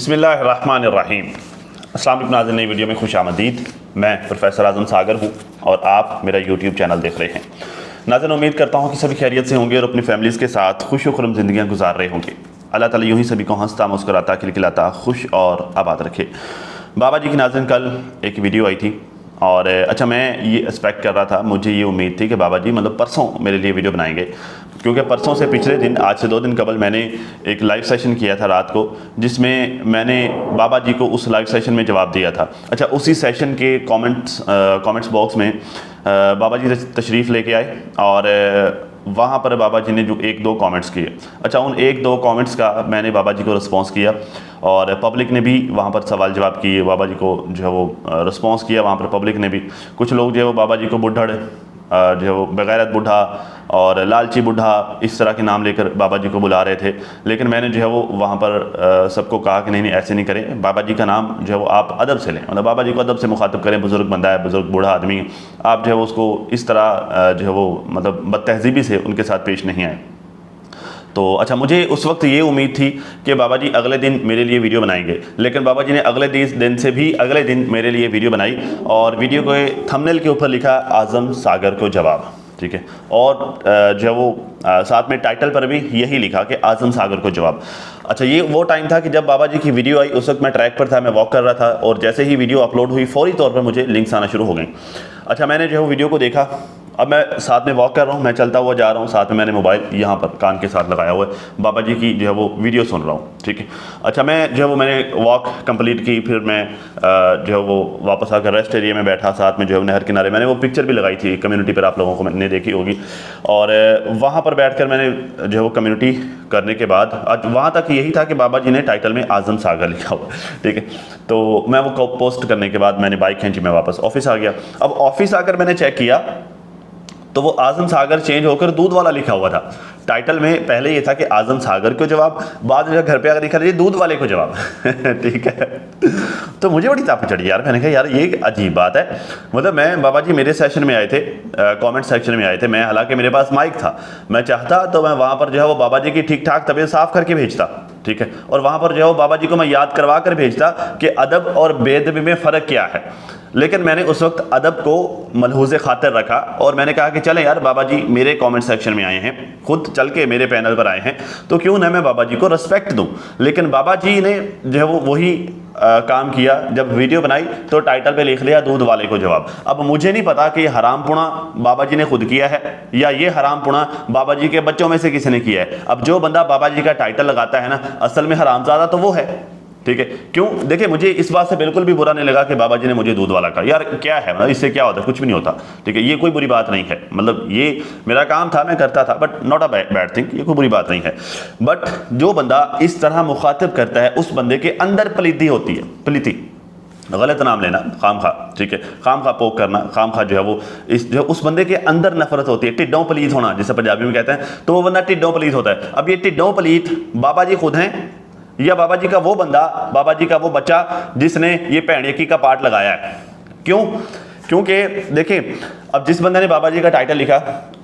बिस्मिल्लाहिर्रहमानिर्रहीम। अस्सलाम वालेकुम नाज़रीन, नई वीडियो में खुश आमदीद। मैं प्रोफेसर आज़म सागर हूँ और आप मेरा यूट्यूब चैनल देख रहे हैं। नाज़रीन, उम्मीद करता हूँ कि सभी खैरियत से होंगे और अपनी फैमिलीज़ के साथ खुश व खुर्रम ज़िंदगियाँ गुजार रहे होंगे। अल्लाह ताला यूँ ही सभी को हंसता मुस्कुराता खिलखिलाता खुश और आबाद रखे। बाबा जी की नाज़रीन कल एक वीडियो आई थी और अच्छा, मैं ये एक्सपेक्ट कर रहा था, मुझे ये उम्मीद थी कि बाबा जी मतलब परसों मेरे लिए वीडियो बनाएंगे, क्योंकि परसों से पिछले दिन, आज से 2 दिन कबल मैंने एक लाइव सेशन किया था रात को, जिसमें मैंने बाबा जी को उस लाइव सेशन में जवाब दिया था। अच्छा, उसी सेशन के कमेंट्स बॉक्स में बाबा जी तशरीफ़ लेके आए और वहाँ पर बाबा जी ने जो 1-2 कमेंट्स किए। अच्छा, उन 1-2 कमेंट्स का मैंने बाबा जी को रिस्पॉन्स किया और पब्लिक ने भी वहाँ पर सवाल जवाब किए, बाबा जी को जो है वो रिस्पॉन्स किया। वहाँ पर पब्लिक ने भी, कुछ लोग जो है वो बाबा जी को बुढ़ड़, जो है वो बेगैरत बूढ़ा और लालची बूढ़ा, इस तरह के नाम लेकर बाबा जी को बुला रहे थे। लेकिन मैंने जो है वो वहाँ पर सबको कहा कि नहीं नहीं, ऐसे नहीं करें, बाबा जी का नाम जो है वो आप अदब से लें, मतलब बाबा जी को अदब से मुखातब करें। बुज़ुर्ग बंदा है, बुज़ुर्ग बूढ़ा आदमी है, आप जो है वो उसको इस तरह जो है वो मतलब बदतहज़ीबी से उनके साथ पेश नहीं आए। तो अच्छा, मुझे उस वक्त ये उम्मीद थी कि बाबा जी अगले दिन मेरे लिए वीडियो बनाएंगे, लेकिन बाबा जी ने अगले दिन से भी अगले दिन मेरे लिए वीडियो बनाई और वीडियो के थंबनेल के ऊपर लिखा आज़म सागर को जवाब, ठीक है। और जो है वो साथ में टाइटल पर भी यही लिखा कि आज़म सागर को जवाब। अच्छा, ये वो टाइम था कि जब बाबा जी की वीडियो आई, उस वक्त मैं ट्रैक पर था, मैं वॉक कर रहा था और जैसे ही वीडियो अपलोड हुई फौरी तौर पर मुझे लिंक्स आना शुरू हो गए। अच्छा, मैंने जो है वीडियो को देखा। अब मैं साथ में वॉक कर रहा हूँ, मैं चलता हुआ जा रहा हूँ, साथ में मैंने मोबाइल यहाँ पर कान के साथ लगाया हुआ है, बाबा जी की जो है वो वीडियो सुन रहा हूँ, ठीक है। अच्छा, मैं जो है वो मैंने वॉक कंप्लीट की, फिर मैं जो है वो वापस आकर रेस्ट एरिया में बैठा, साथ में जो है नहर किनारे मैंने वो पिक्चर भी लगाई थी कम्युनिटी पर, आप लोगों को मैंने देखी होगी। और वहाँ पर बैठ कर मैंने जो है वो कम्युनिटी करने के बाद आज वहाँ तक यही था कि बाबा जी ने टाइटल में आज़म सागर लिखा हुआ, ठीक है। तो मैं वो पोस्ट करने के बाद मैंने बाइक खींची, मैं वापस ऑफिस आ गया। अब ऑफिस आकर मैंने चेक किया तो वो आज़म सागर चेंज होकर दूध वाला लिखा हुआ था। टाइटल में पहले ये था कि आज़म सागर को जवाब, बाद में घर पे आकर लिखा था दूध वाले को जवाब ठीक है। तो मुझे बड़ी ताप चढ़ी यार, मैंने कहा यार ये अजीब बात है। मतलब मैं, बाबा जी मेरे सेशन में आए थे, कमेंट सेक्शन में आए थे, मैं हालांकि मेरे पास माइक था, मैं चाहता तो मैं वहाँ पर जो है वो बाबा जी की ठीक ठाक तबीयत साफ़ करके भेजता, ठीक है। और वहाँ पर जो है वो बाबा जी को मैं याद करवा कर भेजता कि अदब और बेअदबी में फ़र्क क्या है। लेकिन मैंने उस वक्त अदब को मलहूज़े खातिर रखा और मैंने कहा कि चलें यार, बाबा जी मेरे कमेंट सेक्शन में आए हैं, खुद चल के मेरे पैनल पर आए हैं, तो क्यों ना मैं बाबा जी को रिस्पेक्ट दूं। लेकिन बाबा जी ने जो है वो वही काम किया। जब वीडियो बनाई तो टाइटल पे लिख लिया दूध वाले को जवाब। अब मुझे नहीं पता कि ये हरामपुणा बाबा जी ने खुद किया है या ये हरामपुणा बाबा जी के बच्चों में से किसी ने किया है। अब जो बंदा बाबा जी का टाइटल लगाता है ना, असल में हरामजादा तो वो है, ठीक है। क्यों? देखिए, मुझे इस बात से बिल्कुल भी बुरा नहीं लगा कि बाबा जी ने मुझे दूध वाला कहा। यार क्या है, मतलब इससे क्या होता है, कुछ भी नहीं होता, ठीक है। ये कोई बुरी बात नहीं है, मतलब ये मेरा काम था, मैं करता था, but not a bad thing, ये कोई बुरी बात नहीं है। बट जो बंदा इस तरह मुखातिब करता है, उस बंदे के अंदर पलीती होती है, पलीती, गलत नाम लेना, खाम खा, ठीक है, खाम खा पोक करना, खाम खा जो है वो जो उस बंदे के अंदर नफरत होती है, टिड्डों पलीत होना जिसे पंजाबी में कहते हैं, तो वो बंदा टिड्डों पलीत होता है। अब ये टिड्डों पलीत बाबा जी खुद हैं या बाबा जी का वो बंदा, बाबा जी का वो बच्चा जिसने ये भैणकी का पार्ट लगाया है? क्यों? क्योंकि देखिए, अब जिस बंदे ने बाबा जी का टाइटल लिखा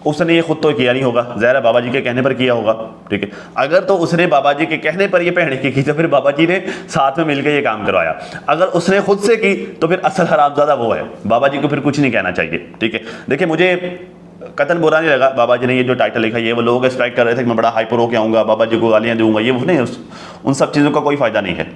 उसने ये खुद तो किया नहीं होगा, ज़ाहिर है बाबा जी के कहने पर किया होगा, ठीक है। अगर तो उसने बाबा जी के कहने पर ये भैणकी की तो फिर बाबा जी ने साथ में मिलकर ये काम करवाया। अगर उसने खुद से की तो फिर असल हरामजादा वो है, बाबा जी को फिर कुछ नहीं कहना चाहिए, ठीक है। देखिए, मुझे कतन बुरा नहीं लगा बाबा जी ने ये जो टाइटल लिखा, ये वो लोग एक्सपेक्ट कर रहे थे कि मैं बड़ा हाइपर होकर आऊँगा, बाबा जी को गालियाँ दूंगा, ये वो नहीं, उन सब चीज़ों का कोई फ़ायदा नहीं है,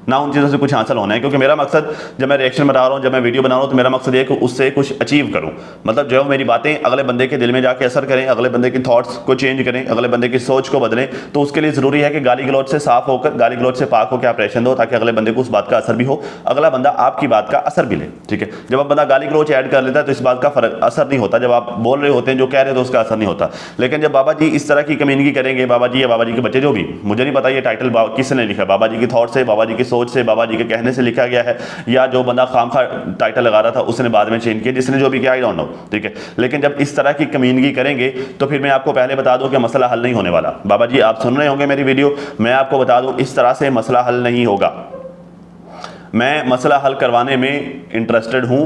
ना उन चीज़ों से कुछ हासिल होना है। क्योंकि मेरा मकसद, जब मैं रिएक्शन बना रहा हूँ, जब मैं वीडियो बना रहा हूँ, तो मेरा मकसद ये है कि उससे कुछ अचीव करूँ, मतलब जो है मेरी बातें अगले बंदे के दिल में जाके असर करें, अगले बंदे की थॉट्स को चेंज करें, अगले बंदे की सोच को बदलें। तो उसके लिए ज़रूरी है कि गाली गलौज से साफ़ होकर, गाली गलौज से पाक होकर ऑपरेशन दो, ताकि अगले बंदे को उस बात का असर भी हो, अगला बंदा आपकी बात का असर भी ले, ठीक है। जब आप बंदा गाली गलौज ऐड कर लेता है तो इस बात का फर्क असर नहीं होता, जब आप बोल रहे होते हैं जो कह रहे हैं तो उसका असर नहीं होता। लेकिन जब बाबा जी इस तरह की कमीनगी करेंगे, बाबा जी या बाबा जी के बच्चे, जो भी, मुझे नहीं पता ये टाइटल किसने लिखा, बाबा जी की थॉट से, बाबा जी की सोच से, बाबा जी के कहने से लिखा गया है, या जो बंदा खामखा टाइटल लगा रहा था उसने बाद में चेंज किया, जिसने जो भी किया, आई डोंट नो, ठीक है। लेकिन जब इस तरह की कमीनगी करेंगे तो फिर मैं आपको पहले बता दूं कि मसला हल नहीं होने वाला। बाबा जी, आप सुन रहे होंगे मेरी वीडियो, मैं आपको बता दूं इस तरह से मसला हल नहीं होगा। मैं मसला हल करवाने में इंटरेस्टेड हूँ,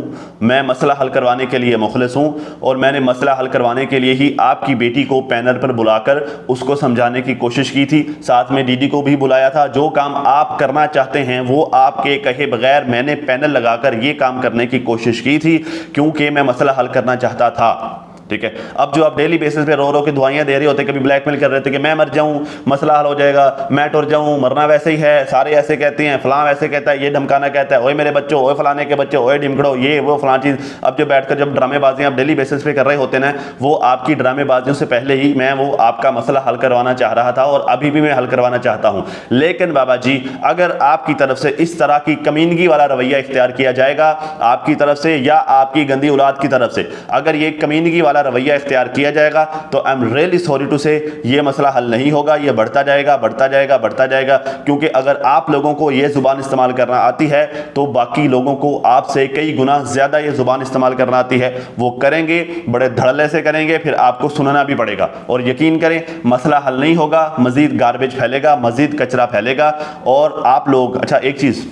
मैं मसला हल करवाने के लिए मुखलिस हूँ और मैंने मसला हल करवाने के लिए ही आपकी बेटी को पैनल पर बुलाकर उसको समझाने की कोशिश की थी। साथ में दीदी को भी बुलाया था। जो काम आप करना चाहते हैं वो आपके कहे बगैर मैंने पैनल लगाकर ये काम करने की कोशिश की थी, क्योंकि मैं मसला हल करना चाहता था। ठीक है, अब जो आप डेली बेसिस पे रो रो के दुआएं दे रहे होते, कभी ब्लैकमेल कर रहे थे कि मैं मर जाऊं मसला हल हो जाएगा, मैं टुर जाऊं, मरना वैसे ही है, सारे ऐसे कहते हैं, फलां वैसे कहता है, ये धमकाना कहता है, ओए मेरे बच्चों, ओए फलाने के बच्चों, ओए ढिमकड़ो, ये वो फलां चीज़। अब जो बैठकर जब ड्रामेबाजियां आप डेली बेसिस पे कर रहे होते ना, वो आपकी ड्रामेबाजियों से पहले ही मैं वो आपका मसला हल करवाना चाह रहा था और अभी भी मैं हल करवाना चाहता हूं। लेकिन बाबा जी, अगर आपकी तरफ से इस तरह की कमीनगी वाला रवैया इख्तियार किया जाएगा, आपकी तरफ से या आपकी गंदी औलाद की तरफ से अगर ये कमीनगी वाला रवैया इख्तियार किया जाएगा, तो I am really sorry to say ये मसला हल नहीं होगा, ये बढ़ता जाएगा बढ़ता जाएगा बढ़ता जाएगा। क्योंकि अगर आप लोगों को ये जुबान इस्तेमाल करना आती है तो बाकी लोगों को आपसे कई गुना ज्यादा ये जुबान इस्तेमाल करना आती है। वो करेंगे, बड़े धड़ल्ले से करेंगे, फिर आपको सुनना भी पड़ेगा। और यकीन करें, मसला हल नहीं होगा, मजीद गार्बेज फैलेगा, मजीद कचरा फैलेगा। और आप लोग, अच्छा एक चीज,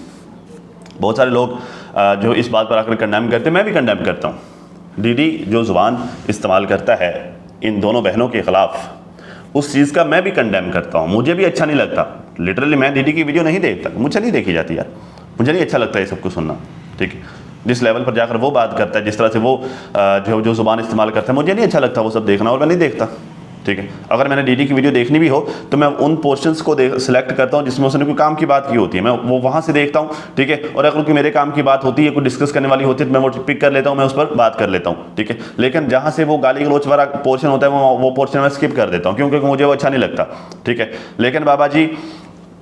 बहुत सारे लोग जो इस बात पर आकर कंडेम करते हैं, मैं भी कंडेम करता हूँ। दीदी जो ज़ुबान इस्तेमाल करता है इन दोनों बहनों के ख़िलाफ़, उस चीज़ का मैं भी कंडेम करता हूँ। मुझे भी अच्छा नहीं लगता। लिटरली मैं दीदी की वीडियो नहीं देखता, मुझे नहीं देखी जाती यार, मुझे नहीं अच्छा लगता ये सब कुछ सुनना। ठीक है, जिस लेवल पर जाकर वो बात करता है, जिस तरह से वो जो ज़ुबान इस्तेमाल करता है, मुझे नहीं अच्छा लगता वो सब देखना, और मैं नहीं देखता। ठीक है, अगर मैंने डीडी की वीडियो देखनी भी हो तो मैं उन पोर्शंस को सिलेक्ट करता हूं जिसमें उसने कोई काम की बात की होती है, मैं वो वहां से देखता हूं। ठीक है, और अगर कोई मेरे काम की बात होती है, कोई डिस्कस करने वाली होती है, तो मैं वो पिक कर लेता हूं, मैं उस पर बात कर लेता हूं। ठीक है, लेकिन जहां से वो गाली गलौच वाला पोर्शन होता है वो पोर्शन मैं स्किप कर देता हूं, क्योंकि मुझे वो अच्छा नहीं लगता। ठीक है, लेकिन बाबा जी,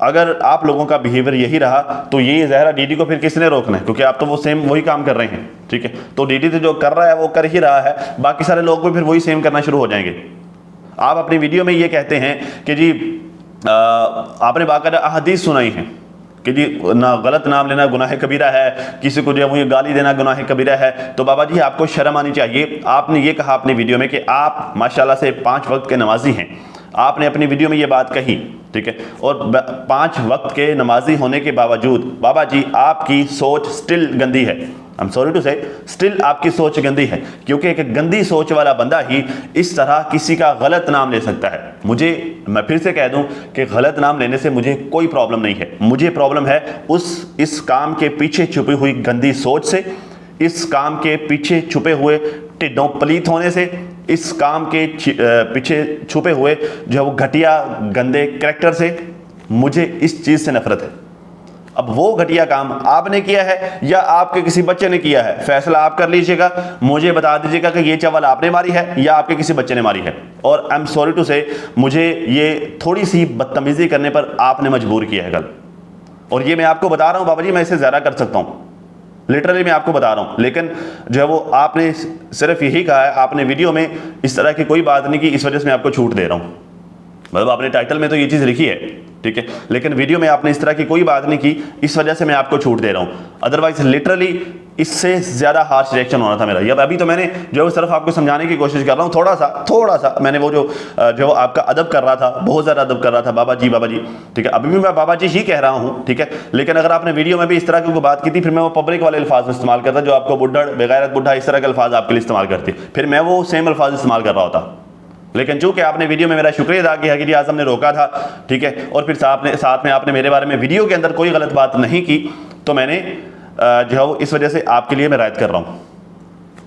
अगर आप लोगों का बिहेवियर यही रहा तो ये ज़ाहिर डीडी को फिर किसने रोकना है, क्योंकि आप तो वो सेम वही काम कर रहे हैं। ठीक है, तो डीडी तो जो कर रहा है वो कर ही रहा है, बाकी सारे लोग भी फिर वही सेम करना शुरू हो जाएंगे। आप अपनी वीडियो में ये कहते हैं कि जी आपने बाकायदा अहदीस सुनाई है कि जी ना गलत नाम लेना गुनाह कबीरा है, किसी को जो है गाली देना गुनाह कबीरा है। तो बाबा जी आपको शर्म आनी चाहिए। आपने ये कहा अपनी वीडियो में कि आप माशाल्लाह से 5 वक्त के नमाजी हैं, आपने अपनी वीडियो में ये बात कही। ठीक है, और 5 वक्त के नमाजी होने के बावजूद बाबा जी आपकी सोच स्टिल गंदी है। आई एम सॉरी टू से, स्टिल आपकी सोच गंदी है, क्योंकि एक गंदी सोच वाला बंदा ही इस तरह किसी का गलत नाम ले सकता है। मैं फिर से कह दूं कि गलत नाम लेने से मुझे कोई प्रॉब्लम नहीं है, मुझे प्रॉब्लम है इस काम के पीछे छुपी हुई गंदी सोच से, इस काम के पीछे छुपे हुए टिड्डों पलीत होने से, इस काम के पीछे छुपे हुए जो है वो घटिया गंदे कैरेक्टर से। मुझे इस चीज़ से नफरत है। अब वो घटिया काम आपने किया है या आपके किसी बच्चे ने किया है, फैसला आप कर लीजिएगा। मुझे बता दीजिएगा कि ये चवल आपने मारी है या आपके किसी बच्चे ने मारी है। और आई एम सॉरी टू से, मुझे ये थोड़ी सी बदतमीजी करने पर आपने मजबूर किया है कल, और ये मैं आपको बता रहा हूँ बाबा जी, मैं इससे ज़्यादा कर सकता हूँ, लिटरली मैं आपको बता रहा हूँ। लेकिन जो है वो आपने सिर्फ यही कहा है, आपने वीडियो में इस तरह की कोई बात नहीं की, इस वजह से मैं आपको छूट दे रहा हूँ। मतलब आपने टाइटल में तो ये चीज़ लिखी है, ठीक है, लेकिन वीडियो में आपने इस तरह की कोई बात नहीं की, इस वजह से मैं आपको छूट दे रहा हूँ। अदरवाइज लिटरली इससे ज़्यादा हार्श रिएक्शन होना था मेरा। अभी तो मैंने जो सिर्फ आपको समझाने की कोशिश कर रहा हूँ, थोड़ा सा मैंने वो जो आपका अदब कर रहा था, बहुत ज़्यादा अदब कर रहा था, बाबा जी। ठीक है, अभी भी मैं बाबा जी ही कह रहा हूँ। ठीक है, लेकिन अगर आपने वीडियो में भी इस तरह की कोई बात की थी, फिर मैं वो पब्लिक वाले अल्फाज इस्तेमाल करता, जो आपको बुढ़ा बेगैरत बुढ़ा इस तरह के अल्फाज आपके लिए इस्तेमाल करती, फिर मैं वो सेम अल्फाज इस्तेमाल कर रहा होता। लेकिन चूंकि आपने वीडियो में मेरा शुक्रिया अदा किया कि आज़म ने रोका था, ठीक है, और फिर साथ में आपने मेरे बारे में वीडियो के अंदर कोई गलत बात नहीं की, तो मैंने जो है वो इस वजह से आपके लिए मैं रायत कर रहा हूँ।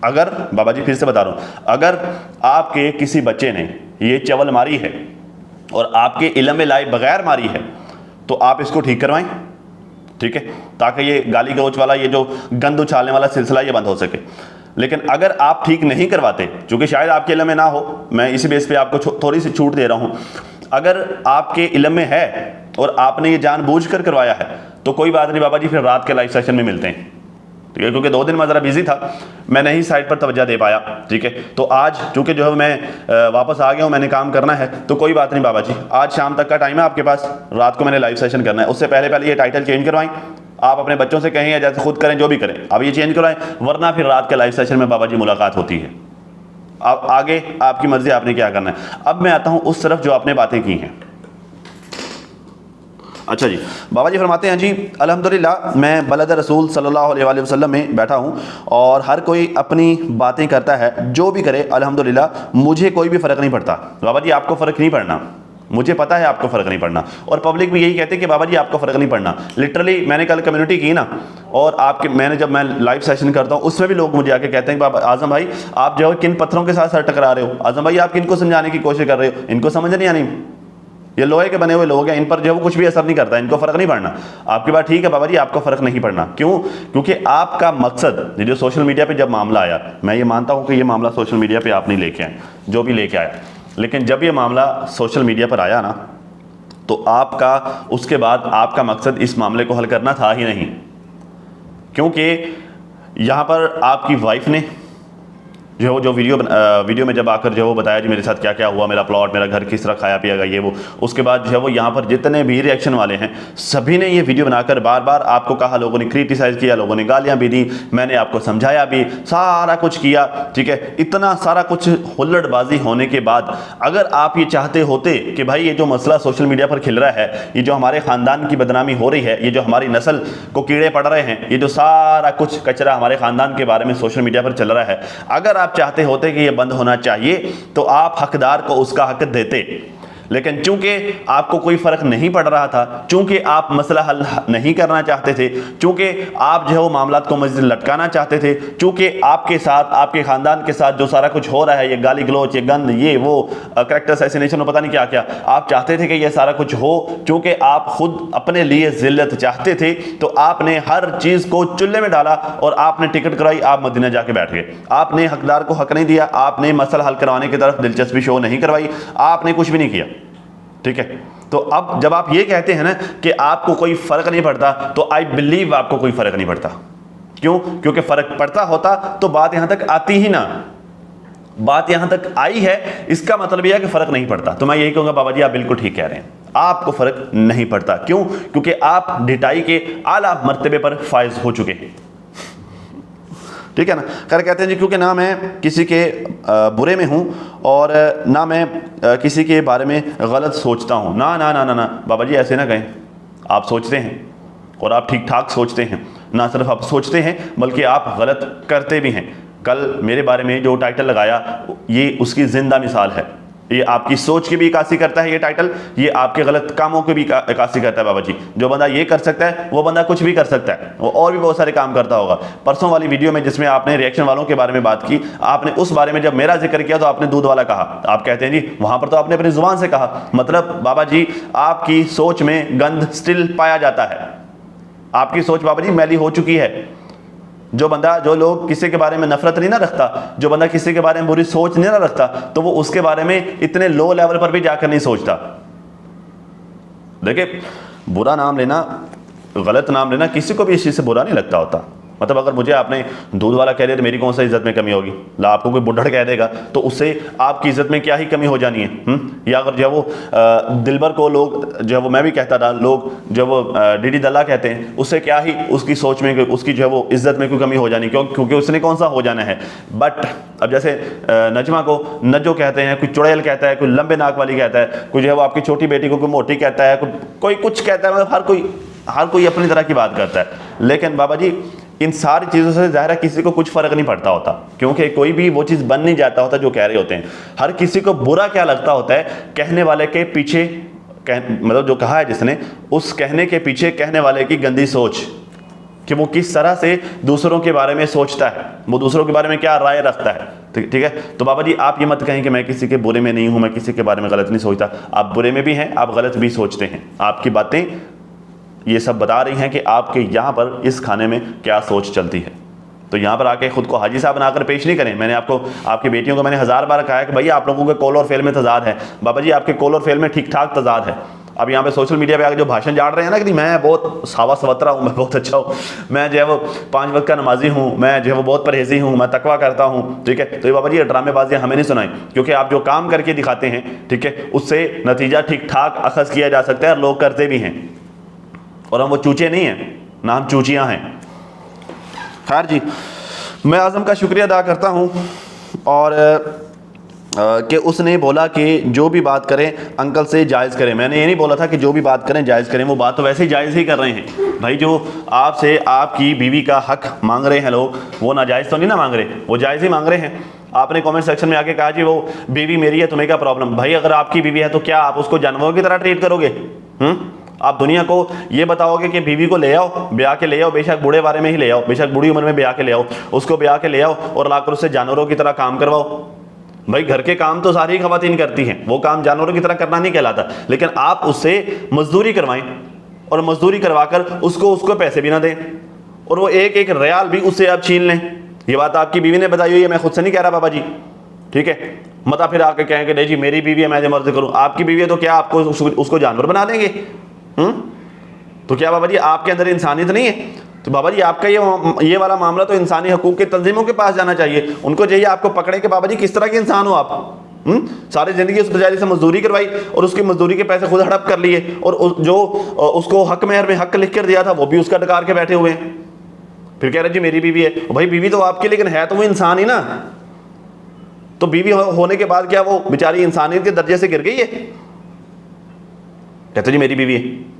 अगर बाबा जी फिर से बता रहा हूँ, अगर आपके किसी बच्चे ने ये चवल मारी है और आपके इल्म में लाए बगैर मारी है, तो आप इसको ठीक करवाएं, ठीक है, ताकि ये गाली गलौच वाला, ये जो गंद उछालने वाला सिलसिला ये बंद हो सके। लेकिन अगर आप ठीक नहीं करवाते, चूंकि शायद आपके इल्म में ना हो, मैं इसी बेस पे आपको थोड़ी सी छूट दे रहा हूं, अगर आपके इल्म में है और आपने ये जानबूझकर करवाया है, तो कोई बात नहीं बाबा जी, फिर रात के लाइव सेशन में मिलते हैं। ठीक है, क्योंकि 2 दिन मैं ज़रा बिजी था, मैं नहीं साइड पर तवज्जो दे पाया। ठीक है, तो आज चूंकि जो है मैं वापस आ गया हूँ, मैंने काम करना है, तो कोई बात नहीं बाबा जी, आज शाम तक का टाइम है आपके पास, रात को मैंने लाइव सेशन करना है। उससे पहले ये टाइटल चेंज करवाएं, आप अपने बच्चों से कहें या जैसे खुद करें, जो भी करें, अब ये चेंज करवाएं, वरना फिर रात के लाइव सेशन में बाबा जी मुलाकात होती है। अब आगे आपकी मर्जी, आपने क्या करना है। अब मैं आता हूं उस तरफ जो आपने बातें की हैं। अच्छा जी, बाबा जी फरमाते हैं जी, अल्हम्दुलिल्लाह मैं बलद रसूल सल्लल्लाहु अलैहि वसल्लम में बैठा हूँ और हर कोई अपनी बातें करता है, जो भी करे अल्हम्दुलिल्लाह मुझे कोई भी फ़र्क नहीं पड़ता। बाबा जी आपको फ़र्क नहीं पड़ना, मुझे पता है आपको फ़र्क नहीं पड़ना, और पब्लिक भी यही कहती है कि बाबा जी आपको फ़र्क नहीं पड़ना। लिटरली मैंने कल कम्युनिटी की ना, और जब मैं लाइव सेशन करता हूँ उसमें भी लोग मुझे आके कहते हैं बाबा आज़म भाई आप जो है किन पत्थरों के साथ सर टकरा रहे हो, आज़म भाई आप किनको समझाने की कोशिश कर रहे हो, इनको समझ नहीं आनी, ये लोहे के बने हुए लोग हैं, इन पर जो है वो कुछ भी असर नहीं करता, इनको फ़र्क नहीं पड़ना। आपकी बात ठीक है बाबा जी, आपको फ़र्क नहीं पड़ना, क्यों? क्योंकि आपका मकसद, ये जो सोशल मीडिया पे जब मामला आया, मैं ये मानता हूँ कि ये मामला सोशल मीडिया पे आप नहीं लेके आए, जो भी लेके आया, लेकिन जब ये मामला सोशल मीडिया पर आया ना, तो आपका उसके बाद आपका मकसद इस मामले को हल करना था ही नहीं, क्योंकि यहाँ पर आपकी वाइफ ने जो वीडियो में जब आकर जो वो बताया जी मेरे साथ क्या क्या हुआ, मेरा प्लॉट, मेरा घर किस तरह खाया पिया गया, ये वो, उसके बाद जो है वो यहाँ पर जितने भी रिएक्शन वाले हैं सभी ने ये वीडियो बनाकर बार बार आपको कहा, लोगों ने क्रिटिसाइज़ किया, लोगों ने गालियाँ भी दी, मैंने आपको समझाया भी, सारा कुछ किया, ठीक है। इतना सारा कुछ हुल्लड़बाजी होने के बाद अगर आप ये चाहते होते कि भाई ये जो मसला सोशल मीडिया पर खिल रहा है, ये जो हमारे ख़ानदान की बदनामी हो रही है, ये जो हमारी नस्ल को कीड़े पड़ रहे हैं, ये जो सारा कुछ कचरा हमारे ख़ानदान के बारे में सोशल मीडिया पर चल रहा है, अगर आप चाहते होते कि ये बंद होना चाहिए तो आप हकदार को उसका हक देते। लेकिन चूंकि आपको कोई फर्क नहीं पड़ रहा था, चूंकि आप मसला हल नहीं करना चाहते थे, चूंकि आप जो है वो मामलात को मज़ीद लटकाना चाहते थे, चूंकि आपके साथ, आपके ख़ानदान के साथ जो सारा कुछ हो रहा है, ये गाली गलोच, ये गंद, ये वो, करेक्टर असैसिनेशन, पता नहीं क्या क्या, आप चाहते थे कि ये सारा कुछ हो, चूंकि आप खुद अपने लिए जिल्लत चाहते थे, तो आपने हर चीज़ को चूल्हे में डाला और आपने टिकट कराई, आप मदीना जाके बैठ गए। आपने हकदार को हक नहीं दिया, आपने मसला हल करवाने की तरफ दिलचस्पी शो नहीं करवाई, आपने कुछ भी नहीं किया, ठीक है। तो अब जब आप ये कहते हैं ना कि आपको कोई फर्क नहीं पड़ता, तो आई बिलीव आपको कोई फर्क नहीं पड़ता। क्यों? क्योंकि फर्क पड़ता होता तो बात यहां तक आती ही ना, बात यहां तक आई है, इसका मतलब यह है कि फर्क नहीं पड़ता। तो मैं यही कहूंगा बाबा जी आप बिल्कुल ठीक कह रहे हैं, आपको फर्क नहीं पड़ता। क्यों? क्योंकि आप ढिठाई के आला मर्तबे पर फायज हो चुके हैं, ठीक है ना। कर कहते हैं जी क्योंकि ना मैं किसी के बुरे में हूँ और ना मैं किसी के बारे में गलत सोचता हूँ। ना ना ना ना ना बाबा जी ऐसे ना कहें, आप सोचते हैं और आप ठीक ठाक सोचते हैं, ना सिर्फ आप सोचते हैं बल्कि आप गलत करते भी हैं। कल मेरे बारे में जो टाइटल लगाया ये उसकी ज़िंदा मिसाल है, ये आपकी सोच की भी इक्कासी करता है, ये टाइटल, ये आपके गलत कामों की भी इक्कासी करता है। बाबा जी जो बंदा ये कर सकता है वो बंदा कुछ भी कर सकता है, वो और भी बहुत सारे काम करता होगा। परसों वाली वीडियो में जिसमें आपने रिएक्शन वालों के बारे में बात की, आपने उस बारे में जब मेरा जिक्र किया तो आपने दूध वाला कहा, आप कहते हैं जी वहां पर तो आपने अपनी जुबान से कहा। मतलब बाबा जी आपकी सोच में गंद स्टिल पाया जाता है, आपकी सोच बाबा जी मैली हो चुकी है। जो लोग किसी के बारे में नफरत नहीं ना रखता, जो बंदा किसी के बारे में बुरी सोच नहीं ना रखता, तो वो उसके बारे में इतने लो लेवल पर भी जाकर नहीं सोचता। देखिए बुरा नाम लेना, गलत नाम लेना किसी को भी इस चीज़ से बुरा नहीं लगता होता। मतलब अगर मुझे आपने दूध वाला कह दिया तो मेरी कौन सा इज्जत में कमी होगी? ला आपको कोई बुढ़ड़ कह देगा तो उससे आपकी इज्जत में क्या ही कमी हो जानी है? या अगर जो वो दिलबर को लोग जो है वो, मैं भी कहता था, लोग जो वो डीडी दल्ला कहते हैं, उससे क्या ही उसकी सोच में, उसकी जो है वो इज्जत में कोई कमी हो जानी, क्योंकि उसने कौन सा हो जाना है। बट अब जैसे नजमा को नजो कहते हैं, कोई चुड़ैल कहता है, कोई लंबे नाक वाली कहता है, कोई जो है वो आपकी छोटी बेटी को कोई मोटी कहता है, कोई कुछ कहता है, मतलब हर कोई अपनी तरह की बात करता है। लेकिन बाबा जी इन सारी चीज़ों से ज़ाहिर है किसी को कुछ फ़र्क नहीं पड़ता होता, क्योंकि कोई भी वो चीज़ बन नहीं जाता होता जो कह रहे होते हैं। हर किसी को बुरा क्या लगता होता है, कहने वाले के पीछे, मतलब जो कहा है जिसने, उस कहने के पीछे कहने वाले की गंदी सोच, कि वो किस तरह से दूसरों के बारे में सोचता है, वो दूसरों के बारे में क्या राय रखता है। ठीक है। तो बाबा जी आप ये मत कहें कि मैं किसी के बुरे में नहीं हूँ, मैं किसी के बारे में गलत नहीं सोचता। आप बुरे में भी हैं, आप गलत भी सोचते हैं। आपकी बातें ये सब बता रही हैं कि आपके यहाँ पर इस खाने में क्या सोच चलती है। तो यहाँ पर आके खुद को हाजी साहब बनाकर पेश नहीं करें। मैंने आपको, आपकी बेटियों को मैंने 1000 बार कहा है कि भाई आप लोगों के कौल और फेल में तजाद है। बाबा जी आपके कौल और फेल में ठीक ठाक तजाद है। अब यहाँ पे सोशल मीडिया पे आके जो भाषण झाड़ रहे हैं ना कि मैं बहुत सावा सवतरा हूँ, मैं बहुत अच्छा हूँ, मैं जो है वो 5 वक्त का नमाजी हूँ, मैं जो है वो बहुत परहेजी हूँ, मैं तकवा करता हूँ, ठीक है। तो ये बाबा जी ड्रामेबाजियाँ हमें नहीं सुनाएं, क्योंकि आप जो काम करके दिखाते हैं, ठीक है, उससे नतीजा ठीक ठाक अखज़ किया जा सकता है और लोग करते भी हैं। और हम वो चूचे नहीं हैं ना, हम चूचियाँ हैं। खैर जी, मैं आज़म का शुक्रिया अदा करता हूँ और कि उसने बोला कि जो भी बात करें अंकल से जायज़ करें। मैंने ये नहीं बोला था कि जो भी बात करें जायज़ करें, वो बात तो वैसे ही जायज़ ही कर रहे हैं भाई। जो आपसे आपकी बीवी का हक मांग रहे हैं लोग, वो नाजायज़ तो नहीं ना मांग रहे, वो जायज़ ही मांग रहे हैं। आपने कमेंट सेक्शन में आके कहा जी वो बीवी मेरी है, तुम्हें क्या प्रॉब्लम? भाई अगर आपकी बीवी है तो क्या आप उसको जानवरों की तरह ट्रीट करोगे? आप दुनिया को ये बताओगे कि बीवी को ले आओ, ब्याह के ले आओ, बेशक बूढ़े बारे में ही ले आओ, बेशक बूढ़ी उम्र में ब्याह के ले आओ, उसको ब्याह के ले आओ और लाकर उससे जानवरों की तरह काम करवाओ। भाई घर के काम तो सारी खवातीन करती हैं, वो काम जानवरों की तरह करना नहीं कहलाता। लेकिन आप उससे मजदूरी करवाएं और मजदूरी करवाकर उसको पैसे भी ना दें और वो एक एक रियाल भी उससे आप छीन लें। ये बात आपकी बीवी ने बताई हुई है, मैं खुद से नहीं कह रहा बाबा जी, ठीक है? मत फिर आके कहें कि नहीं जी मेरी बीवी है मैं जो मर्जी करूं। आपकी बीवी है तो क्या आपको उसको जानवर बना देंगे? तो क्या बाबा जी आपके अंदर इंसानियत नहीं है? तो बाबा जी आपका ये वाला मामला तो इंसानी हकूक के तंजीमों के पास जाना चाहिए। उनको चाहिए आपको पकड़े कि बाबा जी किस तरह के इंसान हो आप। सारी जिंदगी उस बेचारी से मजदूरी करवाई और उसकी मजदूरी के पैसे खुद हड़प कर लिए और जो उसको हक मेहर में हक लिख कर दिया था वो भी उसका डकार के बैठे हुए हैं। फिर कह रहे जी मेरी बीवी है। भाई बीवी तो आपकी, लेकिन है तो वो इंसान ही ना। तो बीवी होने के बाद क्या वो बेचारी इंसानियत के दर्जे से गिर गई है? कहते जी मेरी बीवी है।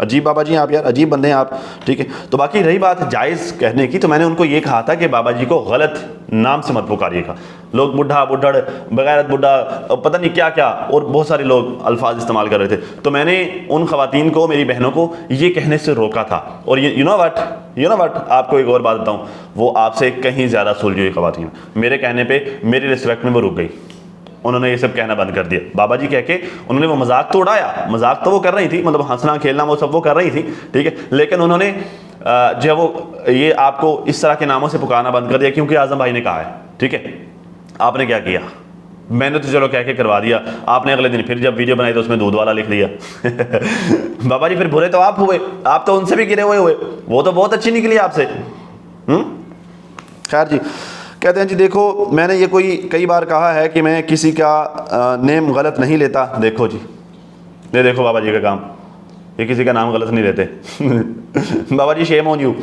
अजीब बाबा जी आप, यार अजीब बंदे हैं आप, ठीक है? तो बाकी रही बात जायज़ कहने की, तो मैंने उनको ये कहा था कि बाबा जी को गलत नाम से मत पुकारिएगा। लोग बुढ़ा, बुढ़ड़, बगैरत बुढ़ा, पता नहीं क्या क्या और बहुत सारे लोग अल्फाज इस्तेमाल कर रहे थे। तो मैंने उन खवातीन को, मेरी बहनों को ये कहने से रोका था। और यू नो वट, आपको एक और बात बताऊँ, वो आपसे कहीं ज़्यादा सुलझी हुई खवातीन मेरे कहने पर मेरी रिस्पेक्ट में वो रुक गई। उन्होंने ये सब कहना बंद कर दिया बाबा जी कह के। उन्होंने वो मजाक तो उड़ाया, मजाक तो वो कर रही थी, मतलब हंसना खेलना वो सब वो कर रही थी, ठीक है? लेकिन उन्होंने जो वो ये आपको इस तरह के नामों से पुकारना बंद कर दिया क्योंकि आजम भाई ने कहा है, ठीक है? आपने क्या किया? मैंने तो चलो कह के करवा दिया, आपने अगले दिन फिर जब वीडियो बनाई तो उसमें दूध वाला लिख दिया। बाबा जी फिर बुरे तो आप हुए, आप तो उनसे भी गिरे हुए, वो तो बहुत अच्छी निकली आपसे। खैर जी, कहते हैं जी देखो मैंने ये कई बार कहा है कि मैं किसी का नेम गलत नहीं लेता। देखो जी, ये देखो बाबा जी का काम, ये किसी का नाम गलत नहीं लेते। बाबा जी शेम ऑन यू।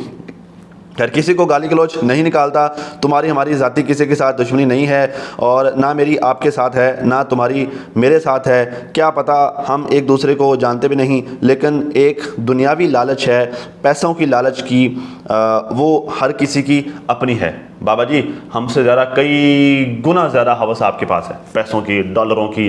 खैर किसी को गाली गलौच नहीं निकालता। तुम्हारी हमारी ज़ाती किसी के साथ दुश्मनी नहीं है और ना मेरी आपके साथ है, ना तुम्हारी मेरे साथ है। क्या पता हम एक दूसरे को जानते भी नहीं, लेकिन एक दुनियावी लालच है, पैसों की लालच की, वो हर किसी की अपनी है। बाबा जी हमसे ज़्यादा कई गुना ज़्यादा हवस आपके पास है, पैसों की, डॉलरों की,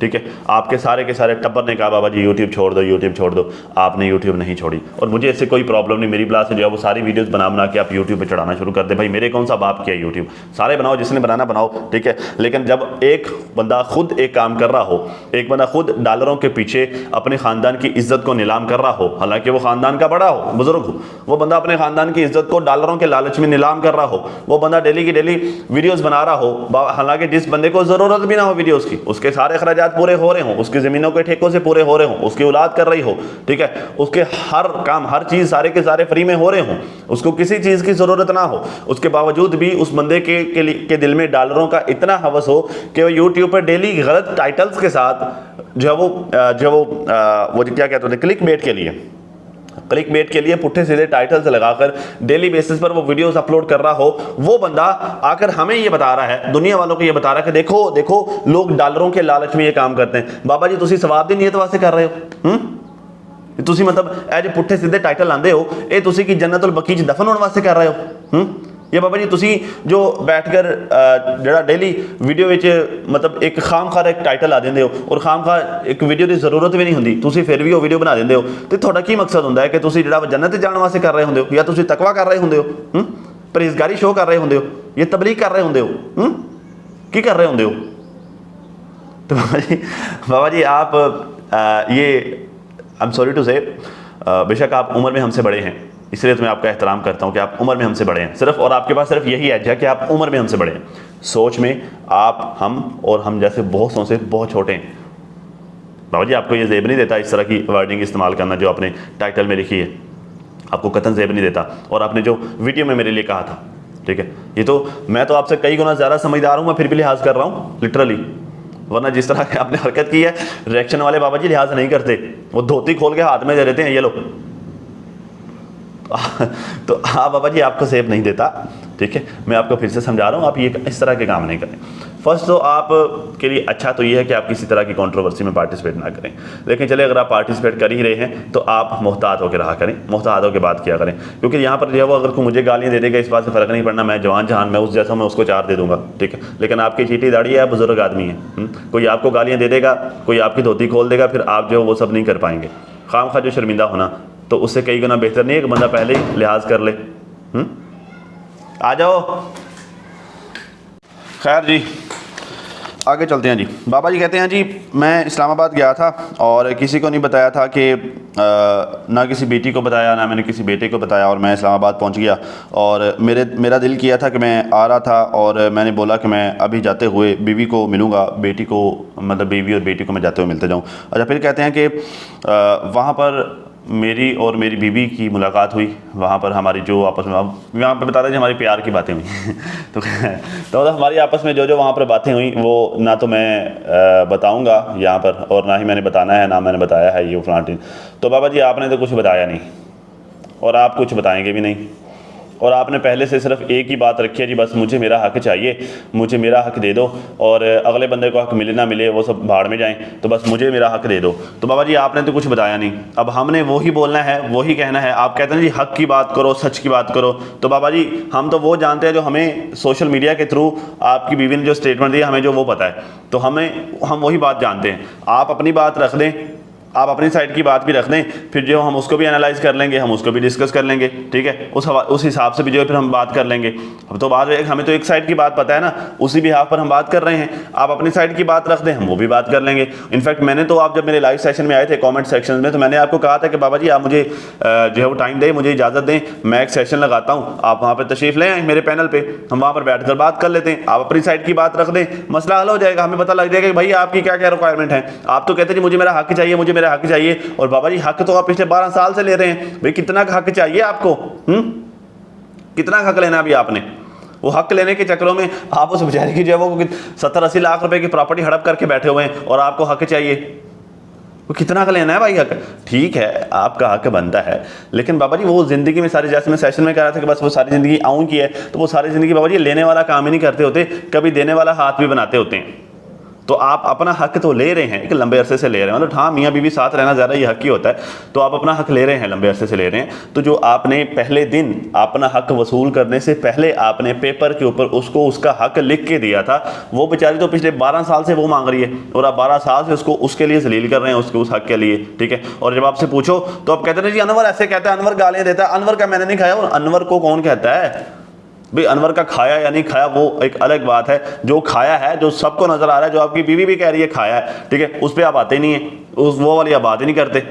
ठीक है? आपके सारे के सारे टब्बर ने कहा बाबा जी यूट्यूब छोड़ दो, यूट्यूब छोड़ दो। आपने यूट्यूब नहीं छोड़ी और मुझे इससे कोई प्रॉब्लम नहीं। मेरी बला से जो है वो सारी वीडियोस बना के आप यूट्यूब पे चढ़ाना शुरू कर दे। भाई मेरे कौन सा बाप किया यूट्यूब? सारे बनाओ, जिसने बनाना बनाओ, ठीक है? लेकिन जब एक बंदा खुद एक काम कर रहा हो, एक बंदा खुद डॉलरों के पीछे अपने ख़ानदान की इज्जत को नीलाम कर रहा हो, हालांकि वो ख़ानदान का बड़ा हो, बुजुर्ग हो, वो बंदा अपने ख़ानदान की इज्जत को डॉलरों के लालच में नीलाम कर रहा हो, वो बंदा डेली की डेली वीडियोज़ बना रहा हो, हालांकि जिस बंदे को ज़रूरत भी ना हो वीडियोज़ की, उसके सारे अखराजात पूरे हो रहे हों, उसकी ज़मीनों के ठेकों से पूरे हो रहे हों, उसकी औलाद कर रही हो, ठीक है? उसके हर काम, हर चीज़ सारे के सारे फ्री में हो रहे हों, उसको किसी चीज़ की ज़रूरत ना हो, उसके बावजूद भी उस बंदे के दिल में डॉलरों का इतना हवस हो कि वो यूट्यूब पर डेली गलत टाइटल्स के साथ जो वो क्या कहते हैं क्लिक बेट के लिए पुट्ठे सीधे टाइटल्स लगाकर डेली बेसिस पर वो वीडियोस अपलोड कर रहा हो, वो बंदा आकर हमें ये बता रहा है, दुनिया वालों को ये बता रहा है कि देखो देखो लोग डॉलरों के लालच में ये काम करते हैं। बाबा जी तुसी सवाब दी नीयत वास्ते कर रहे हो, तुसी मतलब ए जो पुट्ठे सीधे टाइटल आंदे हो, ये तुसी की जन्नतुल बकी च दफन होने वास्ते कर रहे हो? ये बाबा जी तुसी जो बैठकर जड़ा डेली वीडियो विच मतलब एक खामखार एक टाइटल ला देंदे हो और खामखार एक वीडियो की जरूरत भी नहीं होंदी, तुसी फिर भी वो वीडियो बना देंदे हो, तो थोड़ा की मकसद होंदा है कि तुसी जड़ा जन्नत जाने वास्ते कर रहे होंदे हो, या तुसी तकवा कर रहे होंदे हो, परहेजगारी शो कर रहे होंदे हो, ये तबलीग कर रहे होंदे हो, की कर रहे होंदे हो? तो बाबा जी आप ये आई एम सॉरी टू से, बेशक आप उम्र में हमसे बड़े हैं, इसलिए तो मैं आपका एहतराम करता हूँ कि आप उम्र में हमसे बड़े हैं सिर्फ, और आपके पास सिर्फ यही एज है कि आप उम्र में हमसे बड़े हैं। सोच में आप, हम जैसे बहुत सौ से बहुत छोटे हैं। बाबा जी आपको ये ज़ेब नहीं देता इस तरह की वर्डिंग इस्तेमाल करना जो आपने टाइटल में लिखी है, आपको कतन ज़ेब नहीं देता। और आपने जो वीडियो में मेरे लिए कहा था, ठीक है, ये तो मैं तो आपसे कई गुना ज़्यादा समझदार हूँ, मैं फिर भी लिहाज कर रहा हूँ लिटरली, वरना जिस तरह की आपने हरकत की है रिएक्शन वाले बाबा जी लिहाज नहीं करते, वो धोती खोल के हाथ में दे देते हैं ये लो। तो हाँ बाबा जी आपको सेब नहीं देता, ठीक है, मैं आपको फिर से समझा रहा हूँ, आप ये इस तरह के काम नहीं करें। फर्स्ट तो आप के लिए अच्छा तो ये है कि आप किसी तरह की कंट्रोवर्सी में पार्टिसिपेट ना करें, लेकिन चले अगर आप पार्टिसिपेट कर ही रहे हैं तो आप मोहतात होकर रहा करें, मोहतात होकर बात किया करें, क्योंकि यहाँ पर जो है वो अगर कोई मुझे गालियाँ दे देगा इस बात से फ़र्क नहीं पड़ना, मैं जवान जहान मैं उस जैसा मैं उसको 4 दे दूँगा, ठीक है। लेकिन आपकी चीटी दाढ़ी है, बुजुर्ग आदमी है, कोई आपको गालियाँ दे देगा, कोई आपकी धोती खोल देगा, फिर आप जो वो सब नहीं कर पाएंगे। खामखा जो शर्मिंदा होना, तो उससे कई गुना बेहतर नहीं है कि बंदा पहले ही लिहाज कर ले। आ जाओ। खैर जी, आगे चलते हैं जी। बाबा जी कहते हैं जी, मैं इस्लामाबाद गया था और किसी को नहीं बताया था कि ना किसी बेटी को बताया, ना मैंने किसी बेटे को बताया, और मैं इस्लामाबाद पहुंच गया और मेरा दिल किया था कि मैं आ रहा था और मैंने बोला कि मैं अभी जाते हुए बीवी को मिलूँगा, बेटी को मतलब बीवी और बेटी को मैं जाते हुए मिलते जाऊँ। अच्छा, फिर कहते हैं कि वहाँ पर मेरी और मेरी बीवी की मुलाकात हुई, वहाँ पर हमारी जो आपस में, यहाँ पर बता रहे थे हमारी प्यार की बातें हुई तो हमारी आपस में जो वहाँ पर बातें हुई वो ना तो मैं बताऊँगा यहाँ पर, और ना ही मैंने बताना है, ना मैंने बताया है ये फलां। तो बाबा जी आपने तो कुछ बताया नहीं और आप कुछ बताएंगे भी नहीं, और आपने पहले से सिर्फ एक ही बात रखी है जी, बस मुझे मेरा हक चाहिए, मुझे मेरा हक दे दो, और अगले बंदे को हक मिले ना मिले वो सब भाड़ में जाएं, तो बस मुझे मेरा हक दे दो। तो बाबा जी आपने तो कुछ बताया नहीं, अब हमने वो ही बोलना है, वो ही कहना है। आप कहते हैं जी हक की बात करो, सच की बात करो, तो बाबा जी हम तो वो जानते हैं जो हमें सोशल मीडिया के थ्रू आपकी बीवी ने जो स्टेटमेंट दिया, हमें जो वो पता है, तो हम वही बात जानते हैं। आप अपनी बात रख दें, आप अपनी साइड की बात भी रख दें, फिर जो हम उसको भी एनालाइज कर लेंगे, हम उसको भी डिस्कस कर लेंगे, ठीक है। उस हिसाब से भी जो है फिर हम बात कर लेंगे। अब तो बात हमें तो एक साइड की बात पता है ना, उसी बिहाफ पर हम बात कर रहे हैं। आप अपनी साइड की बात रख दें, हम वो भी बात कर लेंगे। इनफैक्ट मैंने तो, आप जब मेरे लाइव सेशन में आए थे कॉमेंट सेक्शन में, तो मैंने आपको कहा था कि बाबा जी आप मुझे जो है वो टाइम दें, मुझे इजाज़त दें, मैं एक सेशन लगाता हूँ, आप वहाँ पर तशरीफ़ ले आएँ मेरे पैनल पर, हम वहाँ पर बैठ कर बात कर लेते हैं। आप अपनी साइड की बात रख दें, मसला हल हो जाएगा, हमें पता लग जाएगा कि भाई आपकी क्या क्या रिक्वायरमेंट है। आप तो कहते हैं जी मुझे मेरा हक चाहिए, मुझे मेरा हक चाहिए, और बाबा जी हक तो आप पिछले 12 साल से ले रहे हैं। भाई कितना हक चाहिए आपको? कितना हक लेना अभी आपने? वो हक लेने के चक्करों में आप उस बेचारे की जो है वो 70-80 लाख रुपए की प्रॉपर्टी हड़प करके बैठे हुए हैं, और आपको हक चाहिए। वो कितना हक लेना है भाई? हक ठीक है, आपका हक बनता है, लेकिन बाबा जी वो जिंदगी में सारी, जैसे मैं सेशन में कह रहा था कि बस वो सारी जिंदगी आऊं की है, तो वो सारी जिंदगी बाबा जी लेने वाला काम ही नहीं करते होते, कभी देने वाला हाथ भी बनाते होते हैं। तो आप अपना हक तो ले रहे हैं, एक लंबे अरसे से ले रहे हैं, मतलब हाँ मियाँ बीवी साथ रहना ज़्यादा ये हक ही होता है, तो आप अपना हक ले रहे हैं, लंबे अरसे से ले रहे हैं। तो जो आपने पहले दिन अपना हक वसूल करने से पहले आपने पेपर के ऊपर उसको उसका हक लिख के दिया था, वो बेचारी तो पिछले 12 साल से वो मांग रही है, और आप 12 साल से उसको उसके लिए जलील कर रहे हैं, उसके उस हक के लिए, ठीक है। और जब आपसे पूछो तो आप कहते हैं जी अनवर ऐसे कहता है, अनवर गालियाँ देता है। अनवर का मैंने नहीं खाया, और अनवर को कौन कहता है भाई? अनवर का खाया या नहीं खाया वो एक अलग बात है, जो खाया है, जो सबको नजर आ रहा है, जो आपकी बीवी भी कह रही है खाया है, ठीक है, उस पर आप आते नहीं है, उस वो वाली आप बात ही नहीं करते,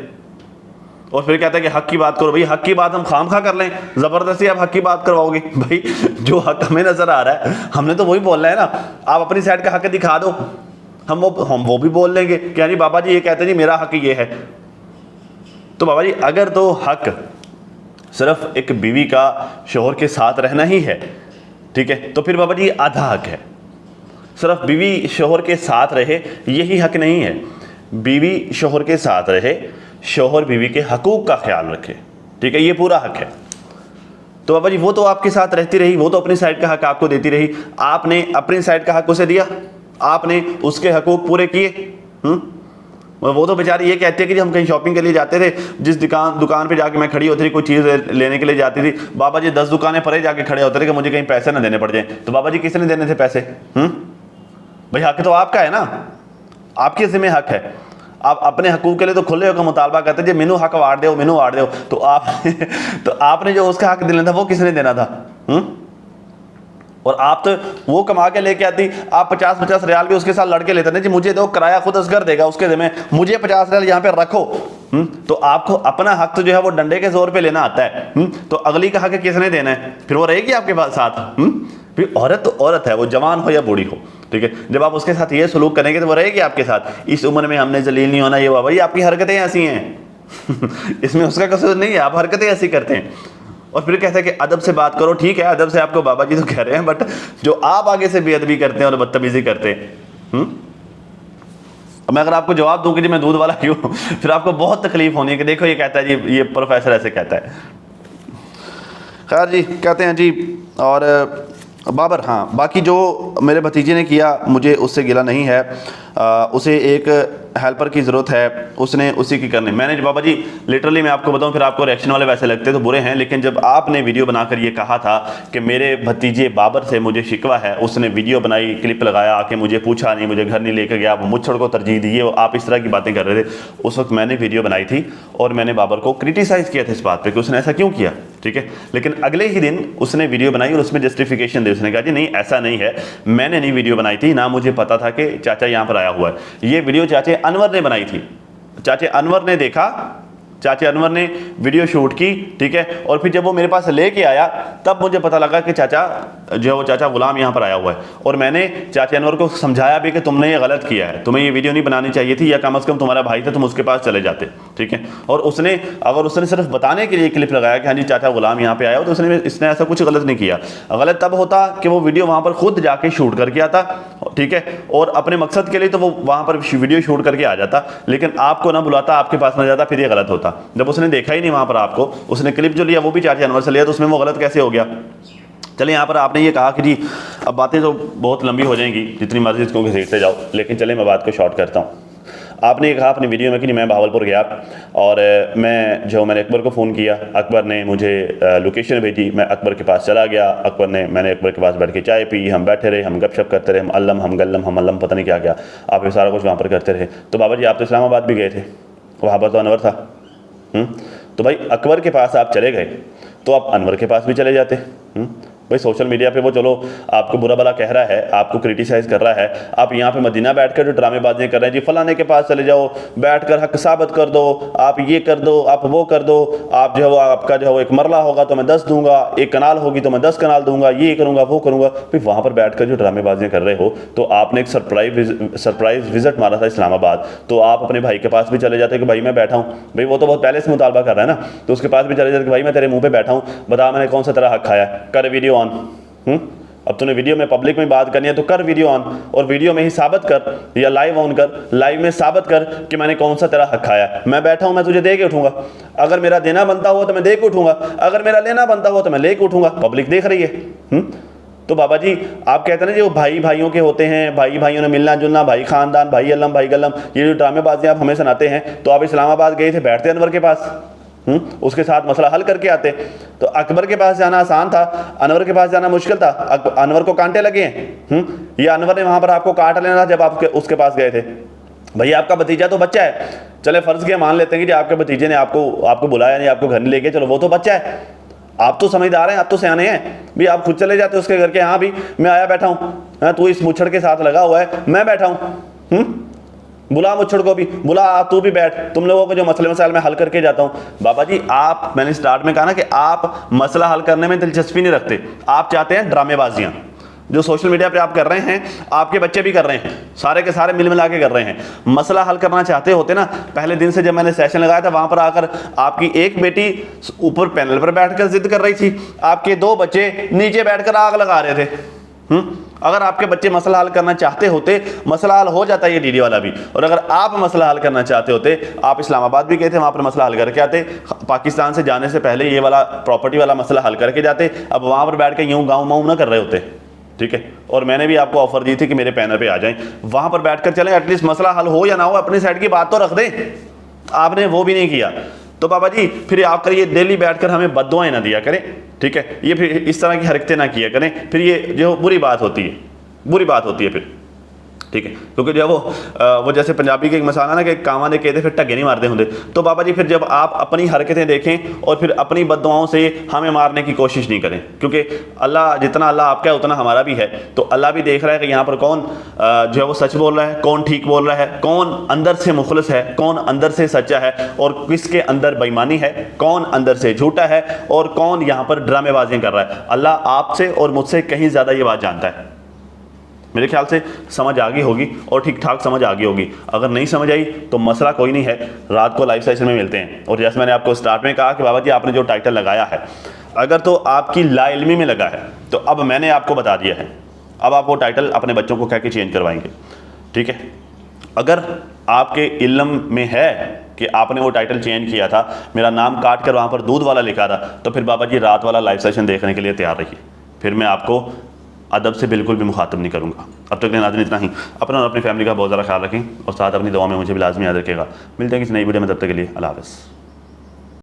और फिर कहते हैं कि हक की बात करो। भाई हक की बात हम खामखा कर लें, जबरदस्ती आप हक की बात करवाओगे? भाई जो हक हमें नजर आ रहा है हमने तो वही बोलना है ना। आप अपनी साइड का हक दिखा दो, हम वो भी बोल लेंगे कि यानी बाबा जी ये कहते हैं जी मेरा हक ये है। तो बाबा जी अगर तो हक सिर्फ एक बीवी का शोहर के साथ रहना ही है, ठीक है, तो फिर बाबा जी आधा हक है। सिर्फ बीवी शोहर के साथ रहे यही हक नहीं है। बीवी शोहर के साथ रहे, शोहर बीवी के हकूक़ का ख्याल रखे, ठीक है, ये पूरा हक है। तो बाबा जी वो तो आपके साथ रहती रही, वो तो अपनी साइड का हक आपको देती रही, आपने अपनी साइड का हक उसे दिया, आपने उसके हकूक़ पूरे किए। वो तो बेचारी ये कहती है कि हम कहीं शॉपिंग के लिए जाते थे, जिस दुकान पे जाके मैं खड़ी होती थी, कोई चीज़ लेने के लिए जाती थी, बाबा जी 10 दुकानें परे जाके खड़े होते थे कि मुझे कहीं पैसे ना देने पड़ जाए। तो बाबा जी किसने देने थे पैसे? भाई हक तो आपका है ना, आपके ज़िम्मे हक है। आप अपने हकूक़ के लिए तो खुले होकर मुतालबा करते जी मैनू हक वाड़ दो, मैनू वाड़ दो। तो आपने जो उसका हक देना था वो किसने देना था? और आप तो वो कमा के लेके आती, आप 50-50 रियाल भी उसके साथ लड़के लेते नहीं जी मुझे दो, किराया खुद असगर देगा उसके ज़िम्मे, मुझे 50 रियाल यहाँ पे रखो। तो आपको अपना हक तो जो है वो डंडे के जोर पे लेना आता है। तो अगली का हक किसने देना है? फिर वो रहेगी आपके पास साथ। फिर औरत तो औरत है, वो जवान हो या बूढ़ी हो, ठीक है, जब आप उसके साथ ये सलूक करेंगे तो वो रहेगी आपके साथ। इस उम्र में हमने जलील नहीं होना, ये बाबा ये आपकी हरकतें ऐसी हैं इसमें उसका कसूर नहीं है, आप हरकतें ऐसी करते हैं। और फिर कहते हैं कि अदब से बात करो, ठीक है अदब से आपको बाबा जी तो कह रहे हैं, बट जो आप आगे से बेअदबी करते हैं और बदतमीजी करते हैं, मैं अगर आपको जवाब दूं कि जी मैं दूध वाला क्यों, फिर आपको बहुत तकलीफ होनी है कि देखो ये कहता है जी, ये प्रोफेसर ऐसे कहता है। खैर जी कहते हैं जी, और बाबर, हाँ, बाकी जो मेरे भतीजे ने किया मुझे उससे गिला नहीं है। उसे एक हेल्पर की ज़रूरत है, उसने उसी की करनी। मैंने बाबा जी लिटरली मैं आपको बताऊं, फिर आपको रिएक्शन वाले वैसे लगते तो बुरे हैं, लेकिन जब आपने वीडियो बनाकर ये कहा था कि मेरे भतीजे बाबर से मुझे शिकवा है, उसने वीडियो बनाई, क्लिप लगाया, आके मुझे पूछा नहीं, मुझे घर नहीं लेकर गया, वो मुच्छड़ को तरजीह दी, वो आप इस तरह की बातें कर रहे थे। उस वक्त मैंने वीडियो बनाई थी और मैंने बाबर को क्रिटिसाइज़ किया था इस बात पर कि उसने ऐसा क्यों किया, ठीक है। लेकिन अगले ही दिन उसने वीडियो बनाई और उसमें जस्टिफिकेशन दी। उसने कहा जी नहीं, ऐसा नहीं है, मैंने नहीं वीडियो बनाई थी, ना मुझे पता था कि चाचा यहाँ पर आया हुआ है। ये वीडियो चाचे अनवर ने बनाई थी, चाचे अनवर ने देखा, चाचे अनवर ने वीडियो शूट की, ठीक है। और फिर जब वो मेरे पास लेके आया तब मुझे पता लगा कि चाचा जो वो चाचा गुलाम यहाँ पर आया हुआ है। और मैंने चाचे अनवर को समझाया भी कि तुमने ये गलत किया है, तुम्हें ये वीडियो नहीं बनानी चाहिए थी, या कम से कम तुम्हारा भाई था तुम उसके पास चले जाते, ठीक है। और उसने अगर उसने सिर्फ बताने के लिए क्लिप लगाया कि हाँ जी चाचा गुलाम यहाँ पे आया हो, तो इसने ऐसा कुछ गलत नहीं किया। गलत तब होता कि वो वीडियो वहाँ पर खुद जाके शूट करके आता, ठीक है, और अपने मकसद के लिए तो वो वहाँ पर वीडियो शूट करके आ जाता, लेकिन आपको ना बुलाता, आपके पास ना जाता, फिर ये गलत होता। जब उसने देखा ही नहीं वहाँ पर आपको, उसने क्लिप जो लिया वो भी चाचा अनवर से लिया, तो उसमें वो गलत कैसे हो गया। चलिए यहाँ पर आपने ये कहा कि जी अब बातें तो बहुत लंबी हो जाएंगी, जितनी मर्जी इसको घसीटते जाओ, लेकिन चलिए मैं बात को शॉर्ट करता हूँ। आपने ये कहा अपनी वीडियो में कि मैं भावलपुर गया और मैंने अकबर को फ़ोन किया, अकबर ने मुझे लोकेशन भेजी, मैं अकबर के पास चला गया, मैंने अकबर के पास बैठ के चाय पी, हम बैठे रहे, हम गपशप करते रहे, हम अल्लम पता नहीं क्या क्या, आप ये सारा कुछ वहाँ पर करते रहे। तो बाबा जी आप तो इस्लामाबाद भी गए थे, वहाँ पर तो अनवर था। तो भाई अकबर के पास आप चले गए तो आप अनवर के पास भी चले जाते। भाई सोशल मीडिया पे वो चलो आपको बुरा भला कह रहा है, आपको क्रिटिसाइज़ कर रहा है, आप यहाँ पे मदीना बैठकर जो ड्रामेबाजी कर रहे हैं, जी फलाने के पास चले जाओ, बैठकर हक साबित कर दो, आप ये कर दो, आप वो कर दो, आप जो है आपका जो है एक मरला होगा तो मैं 10 दूंगा, एक कनाल होगी तो मैं 10 कनाल दूंगा, ये करूँगा वो करूँगा। फिर वहाँ पर बैठ कर जो ड्रामेबाजियाँ कर रहे हो, तो आपने एक सरप्राइज विजिट मारा था इस्लामाबाद, तो आप अपने भाई के पास भी चले जाते कि भाई मैं बैठा हूँ, भाई वो तो बहुत पहले से मुतालबा कर रहा है ना, तो उसके पास भी चले जाते कि भाई मैं तेरे मुँह पर बैठा हूँ, बता मैंने कौन सा तेरा हक खाया, कर वीडियो ऑन। अब तूने वीडियो में पब्लिक में बात करनी है तो कर वीडियो ऑन, और वीडियो में ही साबित कर या लाइव ऑन कर, लाइव में साबित कर कि मैंने कौन सा तेरा हक खाया। मैं बैठा हूं, मैं तुझे दे के उठूंगा, अगर मेरा देना बनता हुआ तो मैं दे के उठूंगा, अगर मेरा लेना बनता हुआ तो मैं लेके उठूंगा, पब्लिक देख रही है। तो बाबा जी आप कहते हैं ना जो भाई भाइयों के होते हैं, भाई भाइयों ने मिलना जुलना, भाई खानदान, भाई अल्लम भाई गल्लम, ये जो ड्रामेबाजियां आप हमें सुनाते हैं, तो आप इस्लामाबाद गए थे, बैठते अनवर के पास, उसके साथ मसला हल करके आते। तो अकबर के पास जाना आसान था, अनवर के पास जाना मुश्किल था। अनवर को कांटे लगे हैं, या अनवर ने वहां पर आपको काट लेना था जब आप उसके पास गए थे। भैया आपका भतीजा तो बच्चा है, चले फर्ज किया मान लेते हैं कि आपके भतीजे ने आपको बुलाया नहीं, आपको घर नहीं लेके, चलो वो तो बच्चा है, आप तो समझदार हैं, आप तो सियाने हैं, भी आप खुद चले जाते उसके घर के, हाँ भी मैं आया बैठा हूँ, तू इस मुच्छड़ के साथ लगा हुआ है, मैं बैठा हूँ, बुला मुच्छड़ को भी बुला, तू भी बैठ, तुम लोगों को जो मसले मसाइल में हल करके जाता हूं। बाबा जी आप, मैंने स्टार्ट में कहा ना कि आप मसला हल करने में दिलचस्पी नहीं रखते, आप चाहते हैं ड्रामेबाजियां। जो सोशल मीडिया पे आप कर रहे हैं, आपके बच्चे भी कर रहे हैं, सारे के सारे मिल मिला के कर रहे हैं। मसला हल करना चाहते होते ना, पहले दिन से जब मैंने सेशन लगाया था, वहां पर आकर आपकी एक बेटी ऊपर पैनल पर बैठकर जिद कर रही थी, आपके 2 बच्चे नीचे बैठकर आग लगा रहे थे। अगर आपके बच्चे मसला हल करना चाहते होते, मसला हल हो जाता है ये डीडी वाला भी। और अगर आप मसला हल करना चाहते होते, आप इस्लामाबाद भी गए थे, वहां पर मसला हल करके आते, पाकिस्तान से जाने से पहले ये वाला प्रॉपर्टी वाला मसला हल करके जाते, अब वहां पर बैठ के यूं गाँव माऊं ना कर रहे होते, ठीक है। और मैंने भी आपको ऑफर दी थी कि मेरे पैनल पे आ जाएं, वहां पर बैठकर चलें, एटलीस्ट मसला हल हो या ना हो, अपनी साइड की बात तो रख दें, आपने वो भी नहीं किया। तो बाबा जी फिर आप करिए डेली बैठकर हमें बद्दुआएं ना दिया करें, ठीक है, ये फिर इस तरह की हरकतें ना किया करें, फिर ये जो बुरी बात होती है फिर, ठीक है। क्योंकि जब वो जैसे पंजाबी के एक मसाला ना कि कांवा ने कहते फिर टगे नहीं मारते होंगे। तो बाबा जी फिर जब आप अपनी हरकतें देखें और फिर अपनी बद्दुआओं से हमें मारने की कोशिश नहीं करें, क्योंकि अल्लाह जितना अल्लाह आपका है उतना हमारा भी है। तो अल्लाह भी देख रहा है कि यहाँ पर कौन जो है वो सच बोल रहा है, कौन ठीक बोल रहा है, कौन अंदर से मुखलिस है, कौन अंदर से सच्चा है, और किसके अंदर बेईमानी है, कौन अंदर से झूठा है, और कौन यहाँ पर ड्रामेबाजियाँ कर रहा है। अल्लाह आपसे और मुझसे कहीं ज़्यादा ये बात जानता है। मेरे ख्याल से समझ आ गई होगी और ठीक ठाक समझ आ गई होगी। अगर नहीं समझ आई तो मसला कोई नहीं है, रात को लाइव सेशन में मिलते हैं। और जैसे मैंने आपको स्टार्ट में कहा कि बाबा जी आपने जो टाइटल लगाया है, अगर तो आपकी लाइल्मी में लगा है तो अब मैंने आपको बता दिया है, अब आप वो टाइटल अपने बच्चों को कह के चेंज करवाएंगे, ठीक है। अगर आपके इल्म में है कि आपने वो टाइटल चेंज किया था, मेरा नाम काट कर वहाँ पर दूध वाला लिखा था, तो फिर बाबा जी रात वाला लाइव सेशन देखने के लिए तैयार रहिए। फिर मैं आपको अदब से बिल्कुल भी मुखातब नहीं करूँगा। अब तक के नाज़रीन इतना ही। अपना और अपनी फैमिली का बहुत ज़्यादा ख्याल रखें और साथ अपनी दुआ में मुझे भी लाजमी याद रखेगा। मिलते हैं किसी नई वीडियो में, तब तक के लिए अल्लाह हाफ़िज़।